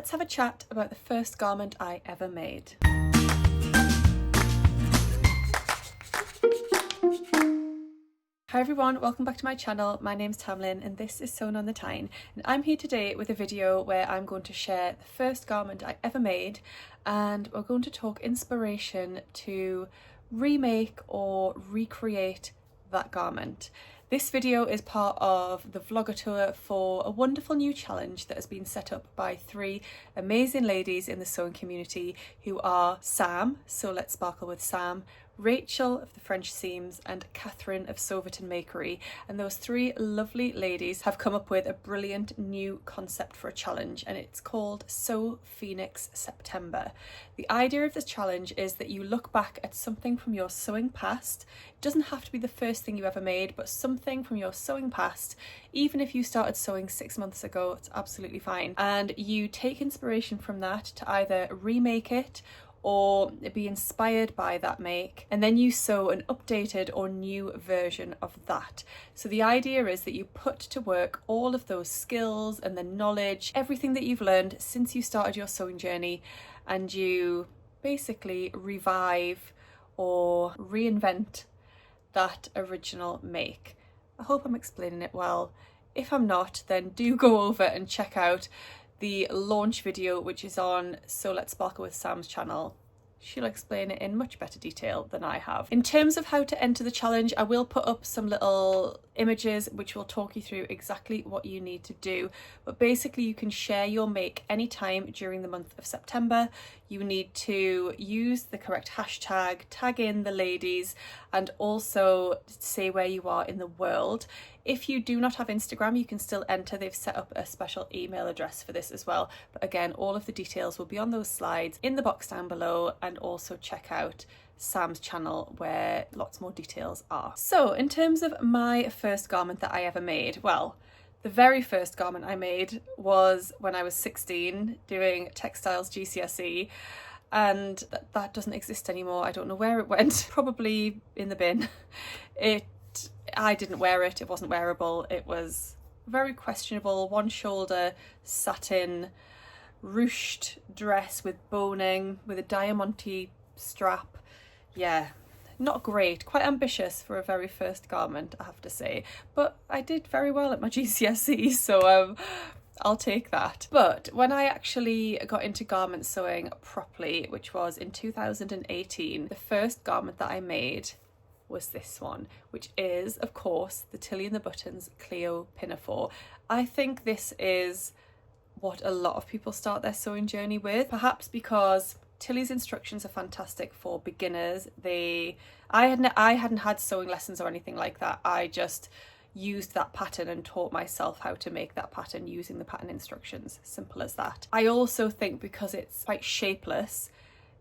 let's have a chat about the first garment I ever made. Hi everyone, welcome back to my channel. My name's Tamlin and this is Sewn on the Tyne, and I'm here today with a video where I'm going to share the first garment I ever made, and we're going to talk inspiration to remake or recreate that garment. This video is part of the vlogger tour for a wonderful new challenge that has been set up by three amazing ladies in the sewing community who are Sam, So Let's Sparkle with Sam, Rachel of the French Seams, and Catherine of Soverton Makery. And those three lovely ladies have come up with a brilliant new concept for a challenge, and it's called Sew Phoenix September. The idea of this challenge is that you look back at something from your sewing past. It doesn't have to be the first thing you ever made, but something from your sewing past. Even if you started sewing 6 months ago, it's absolutely fine. And you take inspiration from that to either remake it or be inspired by that make, and then you sew an updated or new version of that. So the idea is that you put to work all of those skills and the knowledge, everything that you've learned since you started your sewing journey, and you basically revive or reinvent that original make. I hope I'm explaining it well. If I'm not, then do go over and check out the launch video, which is on So Let's Sparkle with Sam's channel. She'll explain it in much better detail than I have. In terms of how to enter the challenge, I will put up some little images which will talk you through exactly what you need to do. But basically you can share your make anytime during the month of September. You need to use the correct hashtag, tag in the ladies, and also say where you are in the world. If you do not have Instagram, you can still enter. They've set up a special email address for this as well. But again, all of the details will be on those slides in the box down below, and also check out Sam's channel where lots more details are. So in terms of my first garment that I ever made, well, the very first garment I made was when I was 16 doing textiles GCSE, and that doesn't exist anymore. I don't know where it went, probably in the bin. I didn't wear it, it wasn't wearable, it was very questionable, one shoulder satin ruched dress with boning with a diamante strap. Yeah, not great, quite ambitious for a very first garment, I have to say, but I did very well at my GCSE, so I'll take that. But when I actually got into garment sewing properly, which was in 2018, the first garment that I made was this one, which is of course the Tilly and the Buttons Cleo Pinafore. I think this is what a lot of people start their sewing journey with, perhaps because Tilly's instructions are fantastic for beginners. I hadn't had sewing lessons or anything like that. I just used that pattern and taught myself how to make that pattern using the pattern instructions. Simple as that. I also think because it's quite shapeless,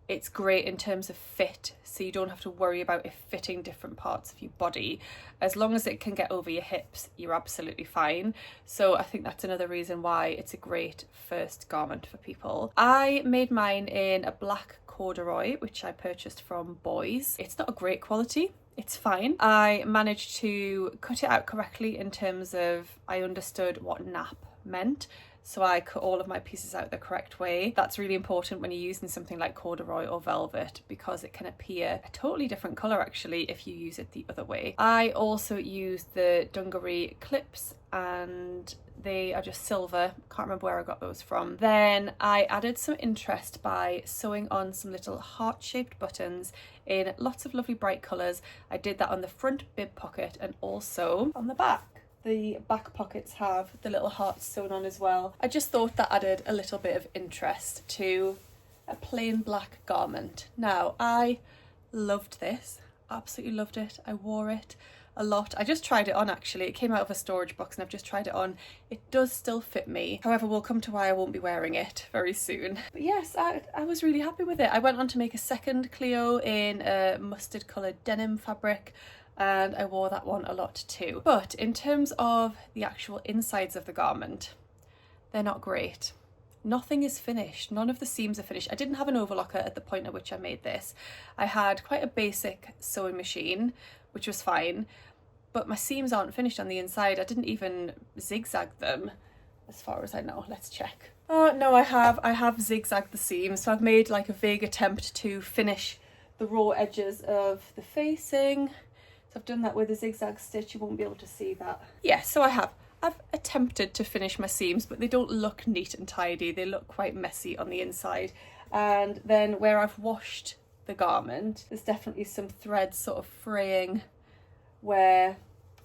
it's great in terms of fit, so you don't have to worry about it fitting different parts of your body. As long as it can get over your hips, you're absolutely fine. So I think that's another reason why it's a great first garment for people. I made mine in a black corduroy, which I purchased from Boys. It's not a great quality, it's fine. I managed to cut it out correctly in terms of I understood what nap meant. So I cut all of my pieces out the correct way. That's really important when you're using something like corduroy or velvet, because it can appear a totally different colour actually if you use it the other way. I also used the dungaree clips, and they are just silver. Can't remember where I got those from. Then I added some interest by sewing on some little heart-shaped buttons in lots of lovely bright colours. I did that on the front bib pocket and also on the back. The back pockets have the little hearts sewn on as well. I just thought that added a little bit of interest to a plain black garment. Now, I loved this, absolutely loved it. I wore it a lot. I just tried it on actually. It came out of a storage box and I've just tried it on. It does still fit me. However, we'll come to why I won't be wearing it very soon. But yes, I was really happy with it. I went on to make a second Cleo in a mustard coloured denim fabric, and I wore that one a lot too. But in terms of the actual insides of the garment, they're not great. Nothing is finished. None of the seams are finished. I didn't have an overlocker at the point at which I made this. I had quite a basic sewing machine, which was fine, but my seams aren't finished on the inside. I didn't even zigzag them as far as I know. Let's check. Oh no, I have zigzagged the seams, so I've made like a vague attempt to finish the raw edges of the facing. So I've done that with a zigzag stitch. You won't be able to see that. Yeah, so I've attempted to finish my seams, but they don't look neat and tidy. They look quite messy on the inside. And then where I've washed the garment, there's definitely some threads sort of fraying where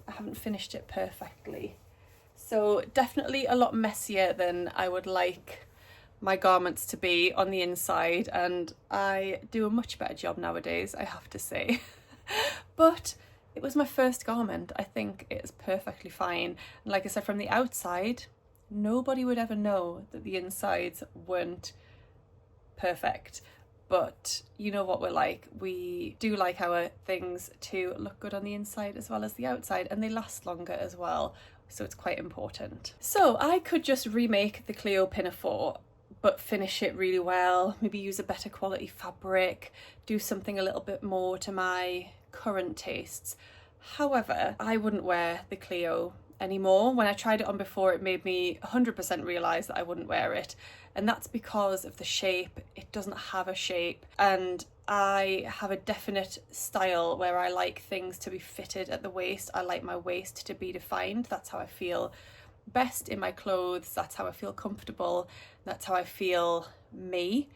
I haven't finished it perfectly. So definitely a lot messier than I would like my garments to be on the inside, and I do a much better job nowadays, I have to say. But it was my first garment. I think it is perfectly fine. And like I said, from the outside, nobody would ever know that the insides weren't perfect. But you know what we're like. We do like our things to look good on the inside as well as the outside, and they last longer as well. So it's quite important. So I could just remake the Cleo Pinafore, but finish it really well, maybe use a better quality fabric, do something a little bit more to my current tastes. However, I wouldn't wear the Cleo anymore. When I tried it on before, it made me 100% realise that I wouldn't wear it. And that's because of the shape. It doesn't have a shape. And I have a definite style where I like things to be fitted at the waist. I like my waist to be defined. That's how I feel best in my clothes. That's how I feel comfortable. That's how I feel me.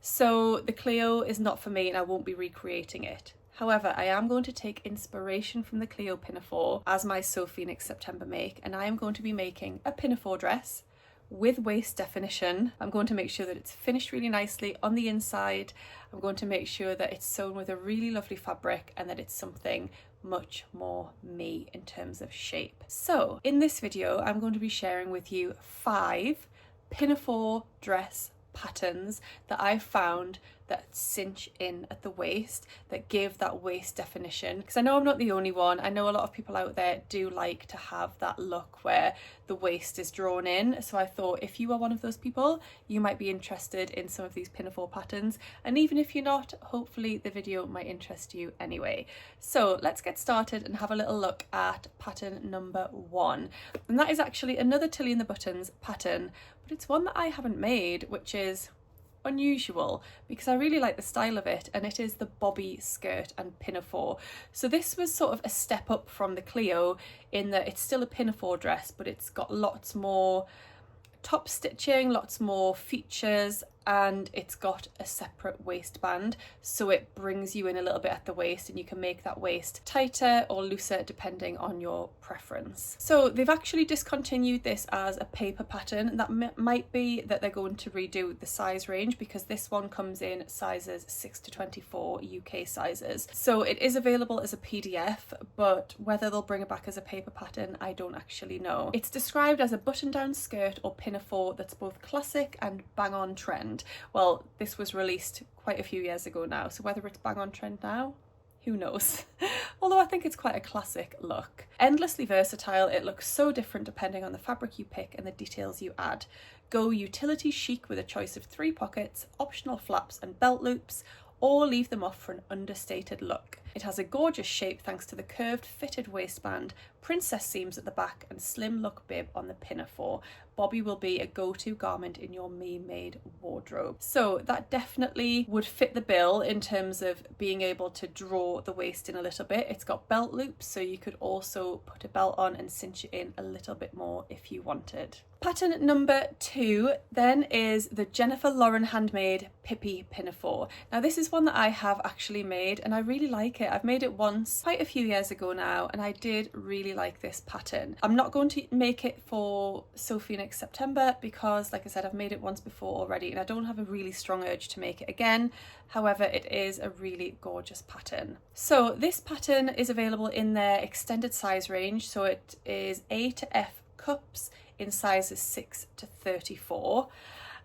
So the Cleo is not for me, and I won't be recreating it. However, I am going to take inspiration from the Cleo Pinafore as my So Phoenix September make, and I am going to be making a pinafore dress with waist definition. I'm going to make sure that it's finished really nicely on the inside. I'm going to make sure that it's sewn with a really lovely fabric and that it's something much more me in terms of shape. So in this video, I'm going to be sharing with you 5 pinafore dress patterns that I found that cinch in at the waist, that give that waist definition. Because I know I'm not the only one. I know a lot of people out there do like to have that look where the waist is drawn in. So I thought if you are one of those people, you might be interested in some of these pinafore patterns. And even if you're not, hopefully the video might interest you anyway. So let's get started and have a little look at pattern number 1. And that is actually another Tilly and the Buttons pattern, but it's one that I haven't made, which is unusual because I really like the style of it, and it is the Bobbi skirt and pinafore. So this was sort of a step up from the Cleo in that it's still a pinafore dress, but it's got lots more top stitching, lots more features, and it's got a separate waistband, so it brings you in a little bit at the waist, and you can make that waist tighter or looser depending on your preference. So they've actually discontinued this as a paper pattern, and that might be that they're going to redo the size range, because this one comes in sizes 6 to 24 UK sizes. So it is available as a PDF, but whether they'll bring it back as a paper pattern, I don't actually know. It's described as a button-down skirt or pinafore that's both classic and bang on trend. Well, this was released quite a few years ago now, so whether it's bang on trend now, who knows? Although I think it's quite a classic look. Endlessly versatile, it looks so different depending on the fabric you pick and the details you add. Go utility chic with a choice of 3 pockets, optional flaps and belt loops, or leave them off for an understated look. It has a gorgeous shape thanks to the curved fitted waistband, princess seams at the back, and slim look bib on the pinafore. Bobbi will be a go-to garment in your me-made wardrobe. So that definitely would fit the bill in terms of being able to draw the waist in a little bit. It's got belt loops, so you could also put a belt on and cinch it in a little bit more if you wanted. Pattern number 2 then is the Jennifer Lauren handmade Pippi pinafore. Now this is one that I have actually made, and I really like it. I've made it once quite a few years ago now, and I did really like this pattern. I'm not going to make it for So Phoenix September because, like I said, I've made it once before already, and I don't have a really strong urge to make it again. However, it is a really gorgeous pattern. So this pattern is available in their extended size range, so it is A to F cups in sizes 6 to 34,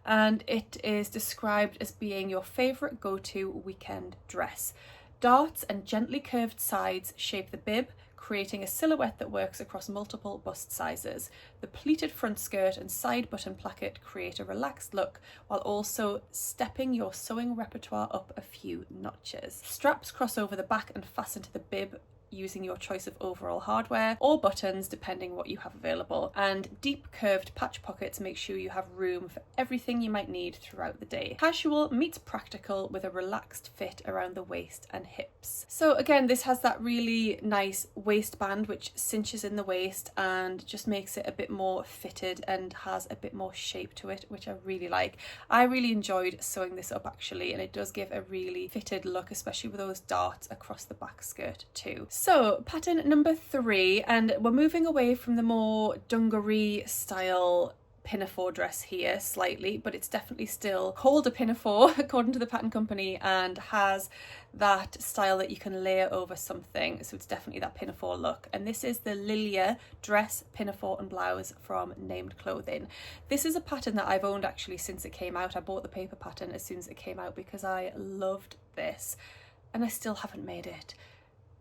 and it is described as being your favourite go-to weekend dress. Darts and gently curved sides shape the bib, creating a silhouette that works across multiple bust sizes. The pleated front skirt and side button placket create a relaxed look while also stepping your sewing repertoire up a few notches. Straps cross over the back and fasten to the bib using your choice of overall hardware or buttons depending what you have available. And deep curved patch pockets make sure you have room for everything you might need throughout the day. Casual meets practical with a relaxed fit around the waist and hips. So again, this has that really nice waistband which cinches in the waist and just makes it a bit more fitted and has a bit more shape to it, which I really like. I really enjoyed sewing this up actually, and it does give a really fitted look, especially with those darts across the back skirt too. So pattern number 3, and we're moving away from the more dungaree style pinafore dress here slightly, but it's definitely still called a pinafore according to the pattern company and has that style that you can layer over something, so it's definitely that pinafore look. And this is the Lilja dress, pinafore and blouse from Named Clothing. This is a pattern that I've owned actually since it came out. I bought the paper pattern as soon as it came out because I loved this, and I still haven't made it.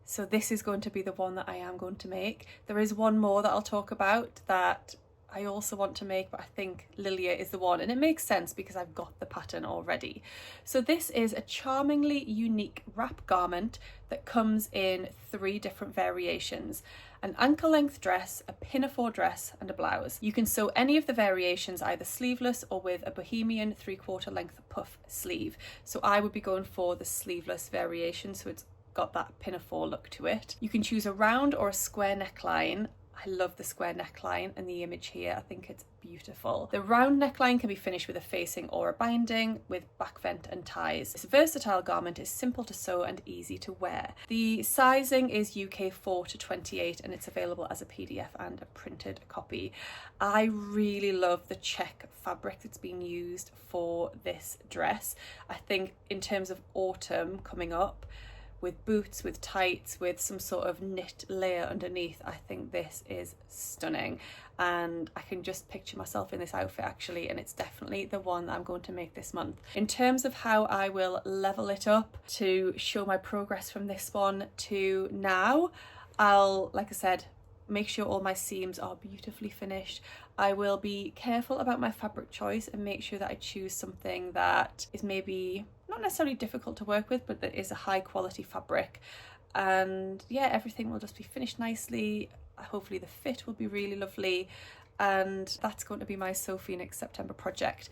So this is going to be the one that I am going to make. There is one more that I'll talk about that I also want to make, but I think Lilja is the one, and it makes sense because I've got the pattern already. So this is a charmingly unique wrap garment that comes in 3 different variations: an ankle length dress, a pinafore dress and a blouse. You can sew any of the variations either sleeveless or with a bohemian 3/4 length puff sleeve. So I would be going for the sleeveless variation, so it's got that pinafore look to it. You can choose a round or a square neckline. I love the square neckline and the image here. I think it's beautiful. The round neckline can be finished with a facing or a binding with back vent and ties. This versatile garment is simple to sew and easy to wear. The sizing is UK 4 to 28 and it's available as a PDF and a printed copy. I really love the check fabric that's been used for this dress. I think in terms of autumn coming up, with boots, with tights, with some sort of knit layer underneath, I think this is stunning, and I can just picture myself in this outfit actually, and it's definitely the one that I'm going to make this month. In terms of how I will level it up to show my progress from this one to now, I'll, like I said, make sure all my seams are beautifully finished. I will be careful about my fabric choice and make sure that I choose something that is maybe not necessarily difficult to work with, but that is a high quality fabric. And yeah, everything will just be finished nicely. Hopefully the fit will be really lovely, and that's going to be my Sew Phoenix September project.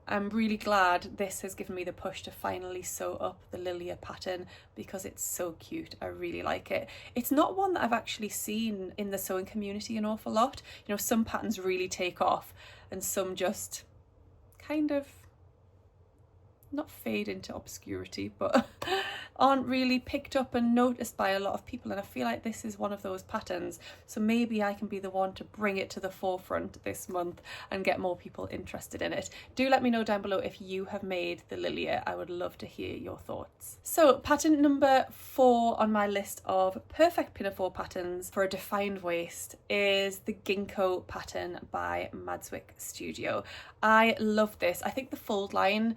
I'm really glad this has given me the push to finally sew up the Lilja pattern because it's so cute. I really like it. It's not one that I've actually seen in the sewing community an awful lot. You know, some patterns really take off and some just kind of not fade into obscurity, but aren't really picked up and noticed by a lot of people, and I feel like this is one of those patterns, so maybe I can be the one to bring it to the forefront this month and get more people interested in it. Do let me know down below if you have made the Lilja. I would love to hear your thoughts. So pattern number 4 on my list of perfect pinafore patterns for a defined waist is the Gingko pattern by Madswick Studio. I love this. I think the fold line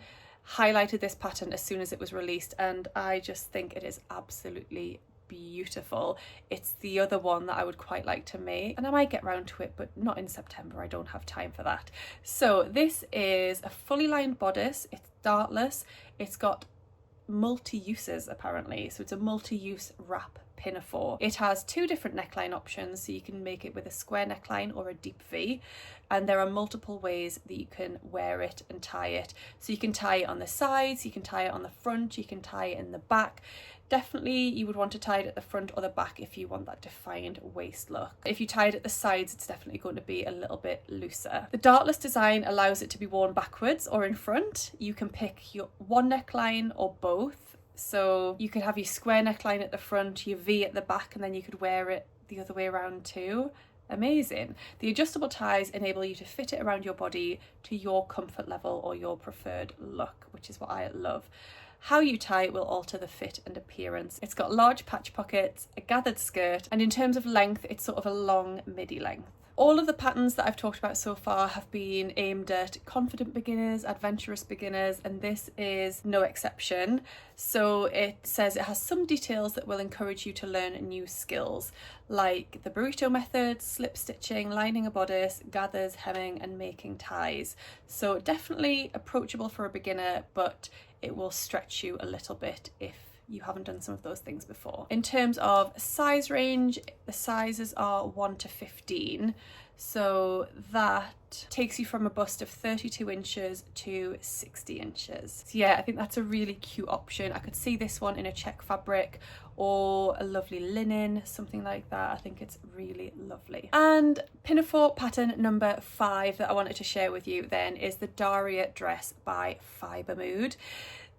highlighted this pattern as soon as it was released, and I just think it is absolutely beautiful. It's the other one that I would quite like to make, and I might get round to it, but not in September. I don't have time for that. So this is a fully lined bodice. It's dartless. It's got multi-uses apparently, so it's a multi-use wrap pinafore. It has 2 different neckline options, so you can make it with a square neckline or a deep V, and there are multiple ways that you can wear it and tie it. So you can tie it on the sides, you can tie it on the front, you can tie it in the back. Definitely you would want to tie it at the front or the back if you want that defined waist look. If you tie it at the sides, it's definitely going to be a little bit looser. The dartless design allows it to be worn backwards or in front. You can pick your one neckline or both. So you could have your square neckline at the front, your V at the back, and then you could wear it the other way around too. Amazing. The adjustable ties enable you to fit it around your body to your comfort level or your preferred look, which is what I love. How you tie it will alter the fit and appearance. It's got large patch pockets, a gathered skirt, and in terms of length, it's sort of a long midi length. All of the patterns that I've talked about so far have been aimed at confident beginners, adventurous beginners, and this is no exception. So it says it has some details that will encourage you to learn new skills, like the burrito method, slip stitching, lining a bodice, gathers, hemming, and making ties. So definitely approachable for a beginner, but it will stretch you a little bit if you haven't done some of those things before. In terms of size range, the sizes are 1 to 15. So that takes you from a bust of 32 inches to 60 inches. So yeah, I think that's a really cute option. I could see this one in a check fabric or a lovely linen, something like that. I think it's really lovely. And Pinafore pattern number 5 that I wanted to share with you then is the Daria dress by FibreMood.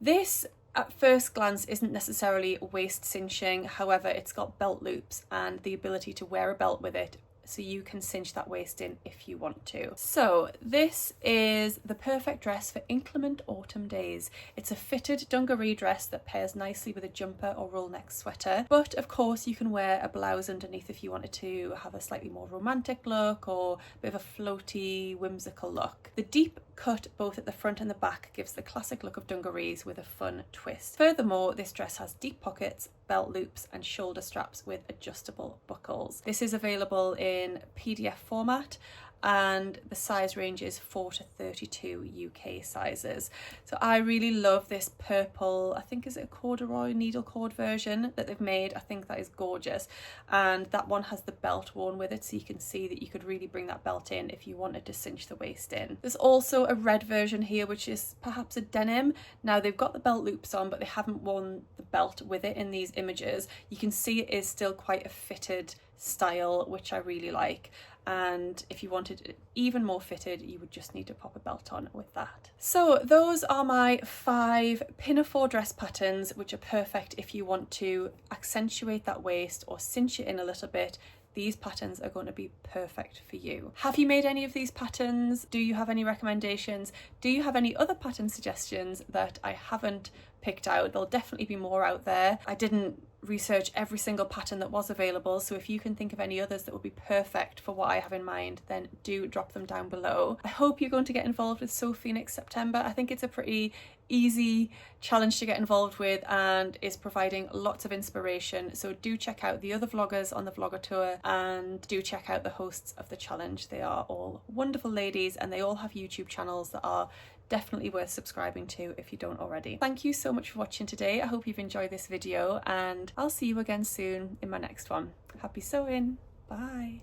This at first glance isn't necessarily waist cinching, however it's got belt loops and the ability to wear a belt with it, so you can cinch that waist in if you want to. So this is the perfect dress for inclement autumn days. It's a fitted dungaree dress that pairs nicely with a jumper or roll neck sweater, but of course you can wear a blouse underneath if you wanted to have a slightly more romantic look or a bit of a floaty, whimsical look. The deep cut both at the front and the back gives the classic look of dungarees with a fun twist. Furthermore, this dress has deep pockets, belt loops and shoulder straps with adjustable buckles. This is available in PDF format and the size range is 4 to 32 UK sizes. So I really love this purple, I think is it a corduroy needle cord version that they've made. I think that is gorgeous, and that one has the belt worn with it, so you can see that you could really bring that belt in if you wanted to cinch the waist in. There's also a red version here which is perhaps a denim. Now they've got the belt loops on but they haven't worn the belt with it in these images. You can see it is still quite a fitted style, which I really like, and if you wanted it even more fitted you would just need to pop a belt on with that. So those are my 5 Pinafore dress patterns which are perfect if you want to accentuate that waist or cinch it in a little bit. These patterns are going to be perfect for you. Have you made any of these patterns? Do you have any recommendations? Do you have any other pattern suggestions that I haven't picked out? There'll definitely be more out there. I didn't research every single pattern that was available, so if you can think of any others that would be perfect for what I have in mind, then do drop them down below. I hope you're going to get involved with Sew Phoenix September. I think it's a pretty easy challenge to get involved with and is providing lots of inspiration, so do check out the other vloggers on the vlogger tour and do check out the hosts of the challenge. They are all wonderful ladies and they all have YouTube channels that are definitely worth subscribing to if you don't already. Thank you so much for watching today. I hope you've enjoyed this video and I'll see you again soon in my next one. Happy sewing. Bye.